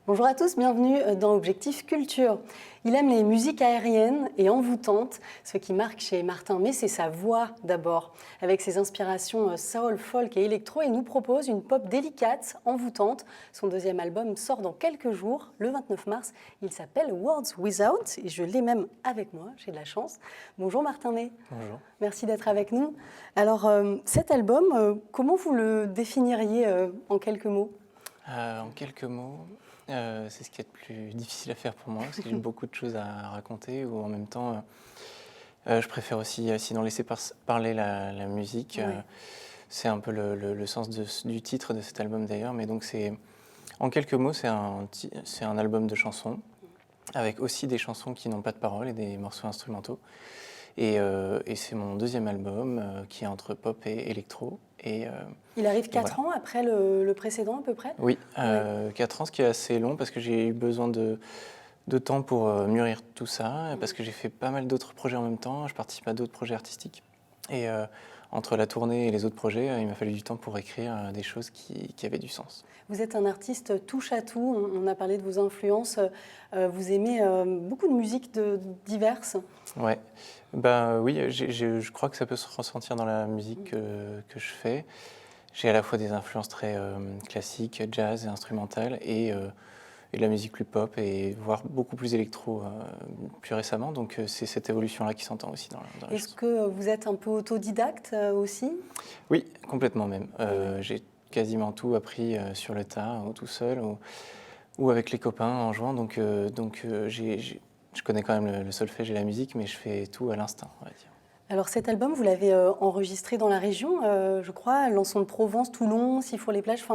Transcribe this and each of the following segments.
Bonjour à tous, bienvenue dans Objectif Culture. Il aime les musiques aériennes et envoûtantes. Ce qui marque chez Martin May, c'est sa voix d'abord. Avec ses inspirations soul, folk et électro, il nous propose une pop délicate, envoûtante. Son deuxième album sort dans quelques jours, le 29 mars. Il s'appelle Words Without et je l'ai même avec moi, j'ai de la chance. Bonjour Martin May. Bonjour. Merci d'être avec nous. Alors cet album, comment vous le définiriez en quelques mots ? En quelques mots, c'est ce qui est le plus difficile à faire pour moi, parce que j'ai beaucoup de choses à raconter, ou en même temps, je préfère aussi, sinon laisser parler la musique. Oui. C'est un peu le sens du titre de cet album d'ailleurs, mais donc en quelques mots, c'est un album de chansons, avec aussi des chansons qui n'ont pas de paroles et des morceaux instrumentaux. Et c'est mon deuxième album qui est entre pop et électro. Il arrive 4 voilà. ans après le précédent à peu près ? Oui, Ouais. 4 ans, ce qui est assez long parce que j'ai eu besoin de temps pour mûrir tout ça, parce que j'ai fait pas mal d'autres projets en même temps, je participe à d'autres projets artistiques. Et entre la tournée et les autres projets, il m'a fallu du temps pour écrire des choses qui avaient du sens. Vous êtes un artiste touche à tout, on a parlé de vos influences, vous aimez beaucoup de musiques diverses. Ouais, oui, je crois que ça peut se ressentir dans la musique que je fais. J'ai à la fois des influences très classiques, jazz et instrumentales, et de la musique plus pop, et voire beaucoup plus électro plus récemment. Donc c'est cette évolution-là qui s'entend aussi dans la Est-ce chanson. que vous êtes un peu autodidacte aussi ? Oui, complètement même. J'ai quasiment tout appris sur le tas, ou tout seul, ou avec les copains en jouant. Donc je connais quand même le solfège et la musique, mais je fais tout à l'instinct, on va dire. Alors cet album, vous l'avez enregistré dans la région, je crois, Lançon de Provence, Toulon, Sifour-les-Plages,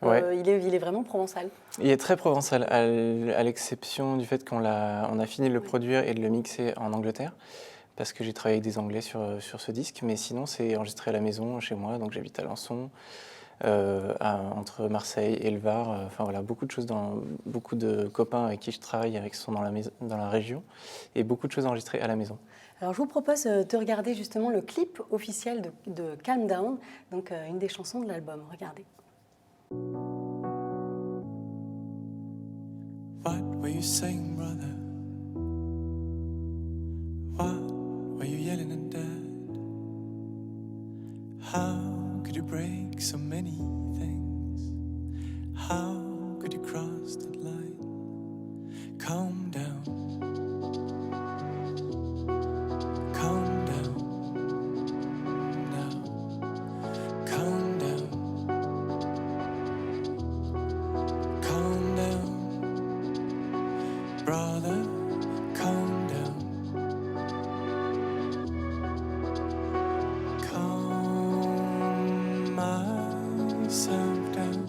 Ouais. il est vraiment provençal. Il est très provençal, à l'exception du fait on a fini de le produire et de le mixer en Angleterre, parce que j'ai travaillé avec des Anglais sur ce disque, mais sinon c'est enregistré à la maison, chez moi, donc j'habite à Lançon, entre Marseille et le Var, enfin voilà, beaucoup de copains avec qui je travaille avec sont dans la région, et beaucoup de choses enregistrées à la maison. Alors je vous propose de regarder justement le clip officiel de Calm Down, donc une des chansons de l'album. Regardez. What were you saying, brother? What were you yelling at dad? How could you break so many things? How could you cross that line? Calm down. Calm down. Now. Calm down. Calm down. Brother, calm down. Calm myself down.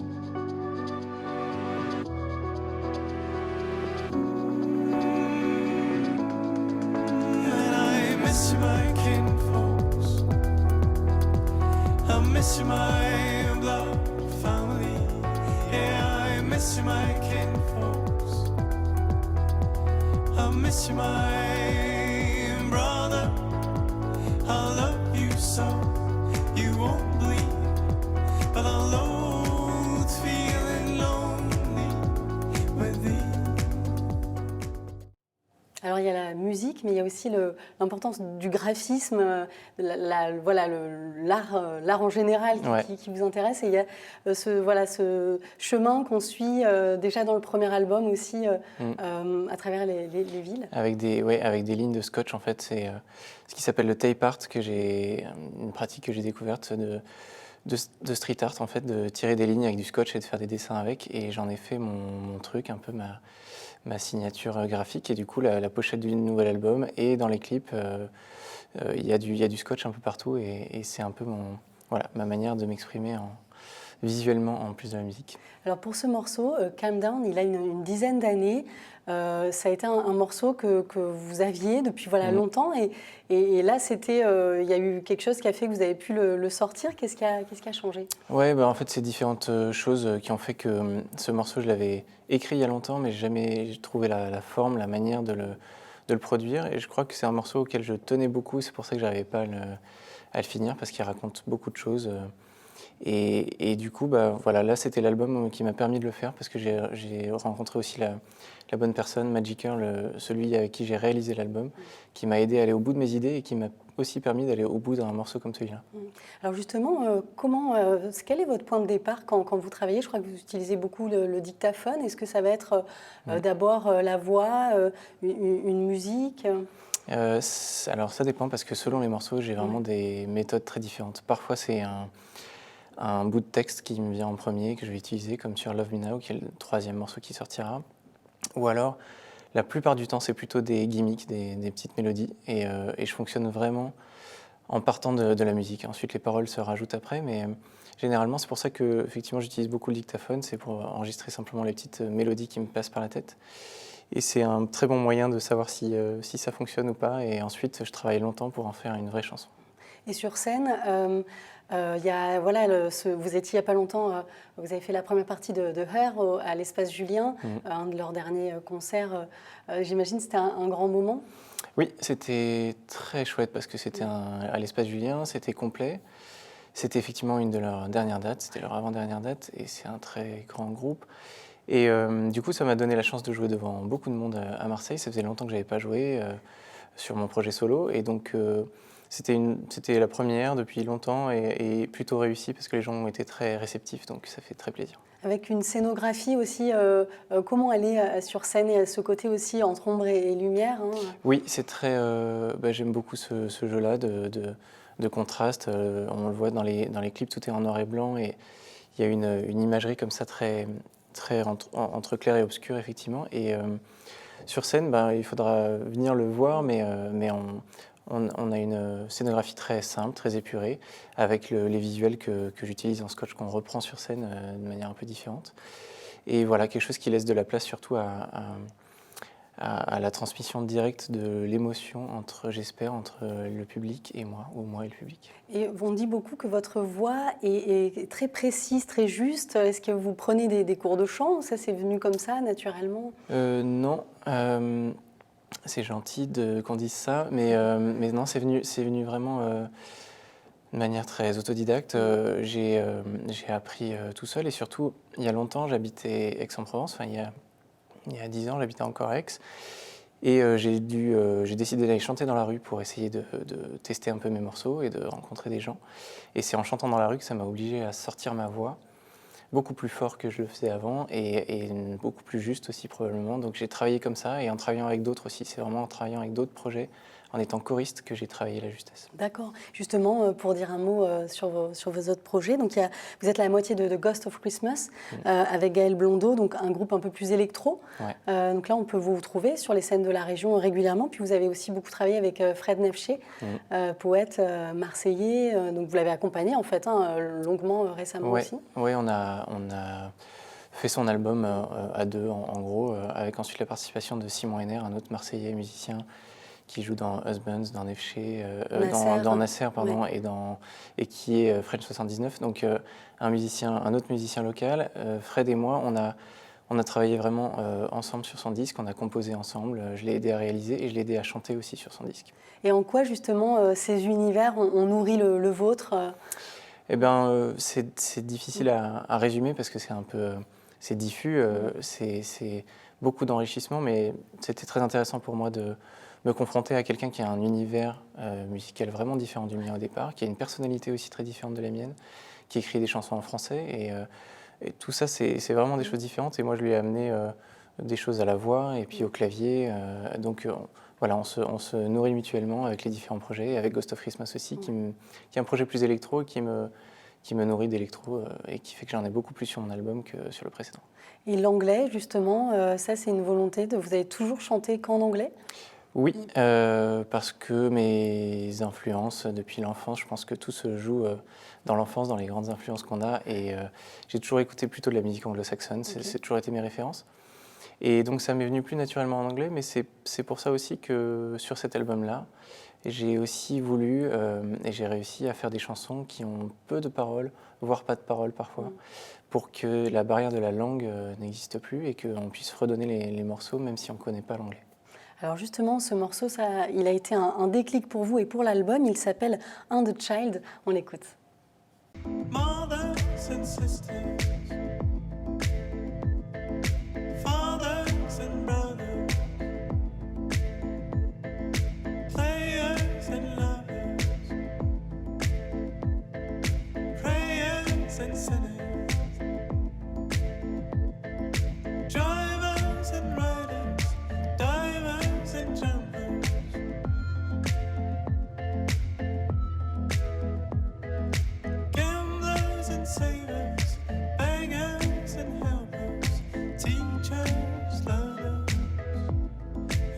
And I miss you, my kinfolks. I miss you, my blood family. Yeah, I miss you, my kinfolks. I miss you, my brother. I love you so, you won't believe, but I loathe feeling lonely with thee. Alors il y a la musique, mais il y a aussi l'importance du graphisme, l'art en général qui vous intéresse. Et il y a ce chemin qu'on suit déjà dans le premier album aussi, à travers les villes. Avec des lignes de scotch, en fait, c'est ce qui s'appelle le tape art, une pratique que j'ai découverte de street art, en fait, de tirer des lignes avec du scotch et de faire des dessins avec. Et j'en ai fait mon truc, un peu ma signature graphique. Et du coup, la pochette du nouvel album, et dans les clips, il y a du scotch un peu partout. Et c'est un peu ma manière de m'exprimer visuellement en plus de la musique. Alors pour ce morceau, Calm Down, il a une dizaine d'années. Ça a été un morceau que vous aviez depuis longtemps. Et là, il y a eu quelque chose qui a fait que vous avez pu le sortir. Qu'est-ce qui a changé ? Ouais, en fait, c'est différentes choses qui ont fait que ce morceau, je l'avais écrit il y a longtemps, mais jamais trouvé la forme, la manière de le produire. Et je crois que c'est un morceau auquel je tenais beaucoup. C'est pour ça que je n'arrivais pas à le finir, parce qu'il raconte beaucoup de choses. Et du coup, voilà, là, c'était l'album qui m'a permis de le faire parce que j'ai rencontré aussi la bonne personne, Magiker, celui avec qui j'ai réalisé l'album, qui m'a aidé à aller au bout de mes idées et qui m'a aussi permis d'aller au bout d'un morceau comme celui-là. Alors justement, quel est votre point de départ quand vous travaillez? Je crois que vous utilisez beaucoup le dictaphone. Est-ce que ça va être d'abord la voix, une musique? Alors ça dépend parce que selon les morceaux, j'ai vraiment des méthodes très différentes. Parfois, c'est un bout de texte qui me vient en premier, que je vais utiliser, comme sur Love Me Now, qui est le troisième morceau qui sortira. Ou alors, la plupart du temps, c'est plutôt des gimmicks, des petites mélodies. Et je fonctionne vraiment en partant de la musique. Ensuite, les paroles se rajoutent après, mais généralement, c'est pour ça que effectivement, j'utilise beaucoup le dictaphone. C'est pour enregistrer simplement les petites mélodies qui me passent par la tête. Et c'est un très bon moyen de savoir si ça fonctionne ou pas. Et ensuite, je travaille longtemps pour en faire une vraie chanson. Et sur scène, vous étiez il n'y a pas longtemps, vous avez fait la première partie de Her à l'Espace Julien, un de leurs derniers concerts. J'imagine que c'était un grand moment. Oui, c'était très chouette parce que c'était à l'Espace Julien, c'était complet. C'était effectivement une de leurs dernières dates, c'était leur avant-dernière date et c'est un très grand groupe. Et du coup, ça m'a donné la chance de jouer devant beaucoup de monde à Marseille. Ça faisait longtemps que je n'avais pas joué sur mon projet solo et donc c'était la première depuis longtemps et plutôt réussie parce que les gens ont été très réceptifs, donc ça fait très plaisir. Avec une scénographie aussi, comment elle est sur scène et à ce côté aussi entre ombre et lumière, hein. Oui, c'est très. J'aime beaucoup ce jeu-là de contraste. On le voit dans les clips, tout est en noir et blanc et il y a une imagerie comme ça très entre clair et obscur effectivement. Et sur scène, il faudra venir le voir, mais on a une scénographie très simple, très épurée, avec les visuels que j'utilise en sketch qu'on reprend sur scène de manière un peu différente. Et voilà, quelque chose qui laisse de la place surtout à la transmission directe de l'émotion j'espère, entre le public et moi, ou moi et le public. Et on dit beaucoup que votre voix est très précise, très juste. Est-ce que vous prenez des cours de chant ou ça c'est venu comme ça, naturellement? Non. C'est gentil qu'on dise ça, mais non, c'est venu vraiment de manière très autodidacte. J'ai appris tout seul et surtout, il y a longtemps, j'habitais Aix-en-Provence, enfin il y a 10 ans, j'habitais encore à Aix. Et j'ai décidé d'aller chanter dans la rue pour essayer de tester un peu mes morceaux et de rencontrer des gens. Et c'est en chantant dans la rue que ça m'a obligé à sortir ma voix, beaucoup plus fort que je le faisais avant et beaucoup plus juste aussi probablement. Donc j'ai travaillé comme ça et en travaillant avec d'autres aussi. C'est vraiment en travaillant avec d'autres projets, en étant choriste, que j'ai travaillé la justesse. D'accord. Justement, pour dire un mot sur vos autres projets, donc vous êtes la moitié de Ghost of Christmas avec Gaël Blondeau, donc un groupe un peu plus électro. Ouais. Donc là, on peut vous trouver sur les scènes de la région régulièrement. Puis vous avez aussi beaucoup travaillé avec Fred Nefché, poète marseillais. Donc vous l'avez accompagné en fait longuement récemment aussi. Oui, on a fait son album à deux en gros, avec ensuite la participation de Simon Henner, un autre marseillais musicien qui joue dans Husbands, dans Nefché, dans Nasser, pardon, ouais. et qui est French 79. Donc un autre musicien local, Fred et moi, on a travaillé vraiment ensemble sur son disque, on a composé ensemble, je l'ai aidé à réaliser et je l'ai aidé à chanter aussi sur son disque. Et en quoi justement ces univers ont nourri le vôtre? Eh bien, c'est difficile à résumer parce que c'est diffus, c'est beaucoup d'enrichissement, mais c'était très intéressant pour moi de me confronter à quelqu'un qui a un univers musical vraiment différent du mien au départ, qui a une personnalité aussi très différente de la mienne, qui écrit des chansons en français et tout ça, c'est vraiment des choses différentes. Et moi, je lui ai amené des choses à la voix et puis au clavier. Donc voilà, on se nourrit mutuellement avec les différents projets, et avec Ghost of Christmas aussi, qui est un projet plus électro et qui me nourrit d'électro et qui fait que j'en ai beaucoup plus sur mon album que sur le précédent. Et l'anglais, justement, ça c'est une volonté vous avez toujours chanté qu'en anglais? Oui, parce que mes influences depuis l'enfance, je pense que tout se joue dans l'enfance, dans les grandes influences qu'on a. Et j'ai toujours écouté plutôt de la musique anglo-saxonne, c'est toujours été mes références. Et donc ça m'est venu plus naturellement en anglais, mais c'est pour ça aussi que sur cet album-là, j'ai aussi voulu et j'ai réussi à faire des chansons qui ont peu de paroles, voire pas de paroles parfois, pour que la barrière de la langue n'existe plus et qu'on puisse redonner les morceaux même si on ne connaît pas l'anglais. Alors justement, ce morceau, il a été un déclic pour vous et pour l'album. Il s'appelle « And the Child ». On l'écoute. More and sisters, fathers and brothers, players and lovers, prayers and sinners, drivers and riders, divers and jumpers, gamblers and savers, beggars and helpers, teachers, lovers,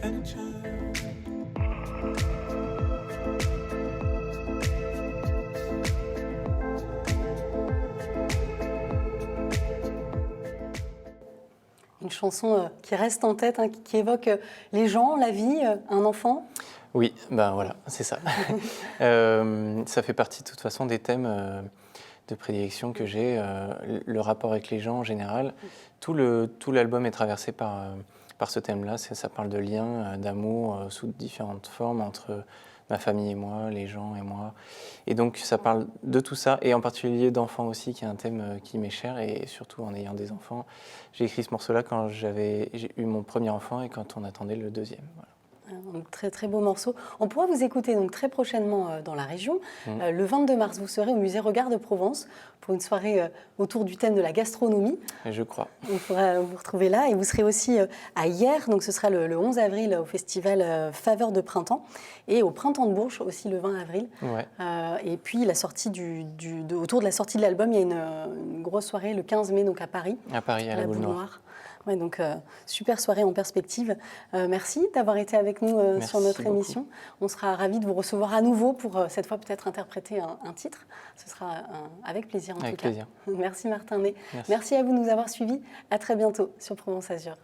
and a child. Une chanson qui reste en tête, hein, qui évoque les gens, la vie, un enfant. Oui, ben voilà, c'est ça. Ça fait partie de toute façon des thèmes de prédilection que j'ai, le rapport avec les gens en général. Tout l'album est traversé par ce thème-là. Ça parle de liens, d'amour sous différentes formes entre ma famille et moi, les gens et moi. Et donc ça parle de tout ça, et en particulier d'enfants aussi, qui est un thème qui m'est cher, et surtout en ayant des enfants. J'ai écrit ce morceau-là quand j'ai eu mon premier enfant et quand on attendait le deuxième. Voilà. Donc, très très beau morceau. On pourra vous écouter donc très prochainement dans la région. Le 22 mars, vous serez au musée Regard de Provence pour une soirée autour du thème de la gastronomie. Et je crois. On pourra vous retrouver là, et vous serez aussi à Hyères, donc ce sera le 11 avril au festival Faveur de Printemps, et au Printemps de Bourges aussi le 20 avril. Ouais. Et puis la sortie autour de la sortie de l'album, il y a une grosse soirée le 15 mai donc à Paris. À Paris, à la Boule Noire. Ouais, donc super soirée en perspective. Merci d'avoir été avec nous sur notre beaucoup. émission. On sera ravis de vous recevoir à nouveau pour cette fois peut-être interpréter un titre. Ce sera avec plaisir en Avec tout cas. plaisir. Merci Martin Ney. Merci. Merci à vous de nous avoir suivis. À très bientôt sur Provence Azur.